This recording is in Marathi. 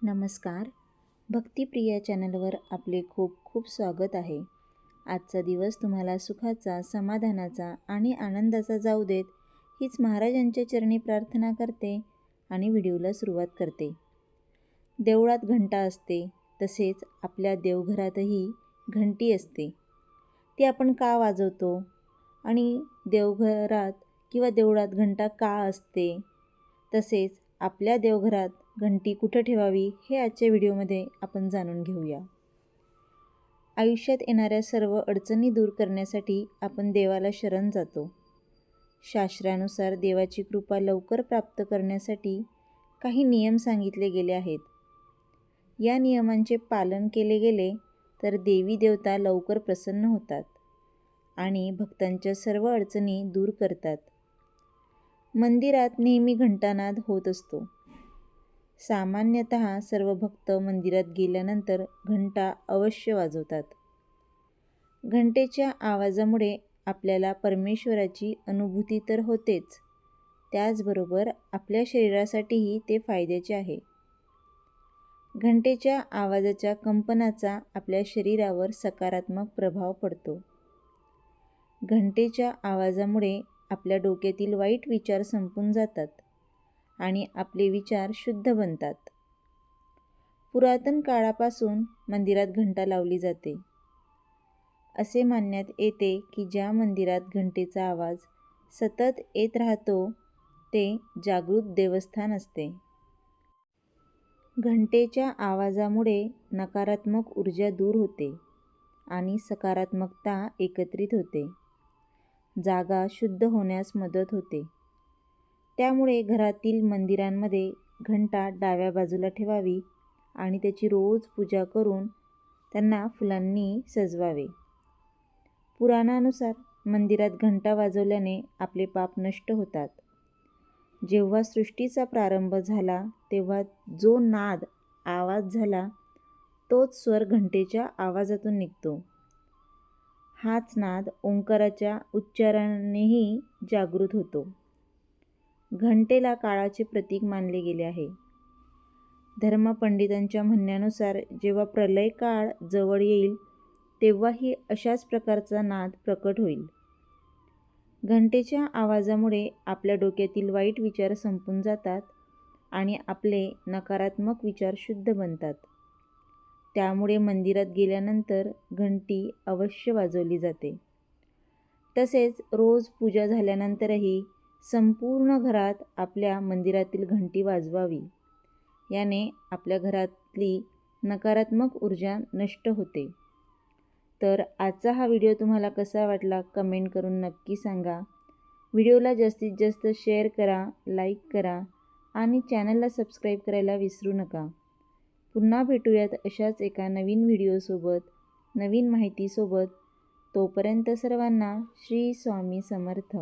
नमस्कार. भक्तिप्रिया चॅनलवर आपले खूप खूप स्वागत आहे. आजचा दिवस तुम्हाला सुखाचा, समाधानाचा आणि आनंदाचा जाऊ देत, हीच महाराजांच्या चरणी प्रार्थना करते आणि व्हिडिओला सुरुवात करते. देवळात घंटा असते, तसेच आपल्या देवघरातही घंटी असते. ती आपण का वाजवतो आणि देवघरात किंवा देवळात घंटा का असते, तसेच आपल्या देवघरात घंटी कुठं ठेवावी हे आजच्या व्हिडिओमध्ये आपण जाणून घेऊया. आयुष्यात येणाऱ्या सर्व अडचणी दूर करण्यासाठी आपण देवाला शरण जातो. शास्त्रानुसार देवाची कृपा लवकर प्राप्त करण्यासाठी काही नियम सांगितले गेले आहेत. या नियमांचे पालन केले गेले तर देवी देवता लवकर प्रसन्न होतात आणि भक्तांच्या सर्व अडचणी दूर करतात. मंदिरात नेहमी घंटानाद होत असतो. सामान्यतः सर्व भक्त मंदिरात गेल्यानंतर घंटा अवश्य वाजवतात. घंटेच्या आवाजामुळे आपल्याला परमेश्वराची अनुभूती तर होतेच, त्याचबरोबर आपल्या शरीरासाठीही ते फायद्याचे आहे. घंटेच्या आवाजाच्या कंपनाचा आपल्या शरीरावर सकारात्मक प्रभाव पडतो. घंटेच्या आवाजामुळे आपल्या डोक्यातील वाईट विचार संपून जातात आणि आपले विचार शुद्ध बनतात. पुरातन काळापासून मंदिरात घंटा लावली जाते. असे मानण्यात येते की ज्या मंदिरात घंटेचा आवाज सतत येत राहतो ते जागृत देवस्थान असते. घंटेच्या आवाजामुळे नकारात्मक ऊर्जा दूर होते आणि सकारात्मकता एकत्रित होते. जागा शुद्ध होण्यास मदत होते. त्यामुळे घरातील मंदिरांमध्ये घंटा डाव्या बाजूला ठेवावी आणि त्याची रोज पूजा करून त्यांना फुलांनी सजवावे. पुराणानुसार मंदिरात घंटा वाजवल्याने आपले पाप नष्ट होतात. जेव्हा सृष्टीचा प्रारंभ झाला तेव्हा जो नाद आवाज झाला तोच स्वर घंटेच्या आवाजातून निघतो. हाच नाद ओंकाराच्या उच्चारणानेही जागृत होतो. घंटेला काळाचे प्रतीक मानले गेले आहे. धर्मपंडितांच्या म्हणण्यानुसार जेव्हा प्रलय काळ जवळ येईल तेव्हाही अशाच प्रकारचा नाद प्रकट होईल. घंटेच्या आवाजामुळे आपल्या डोक्यातील वाईट विचार संपून जातात आणि आपले नकारात्मक विचार शुद्ध बनतात. त्यामुळे मंदिरात गेल्यानंतर घंटी अवश्य वाजवली जाते. तसेच रोज पूजा झाल्यानंतरही संपूर्ण घरात आपल्या मंदिरातील घंटी वाजवावी. याने आपल्या घरातली नकारात्मक ऊर्जा नष्ट होते. तर आजचा हा व्हिडिओ तुम्हाला कसा वाटला कमेंट करून नक्की सांगा. व्हिडिओला जास्तीत जास्त शेअर करा, लाईक करा आणि चॅनलला सबस्क्राईब करायला विसरू नका. पुन्हा भेटूयात अशाच एका नवीन व्हिडिओसोबत, नवीन माहितीसोबत. तोपर्यंत सर्वांना श्री स्वामी समर्थ.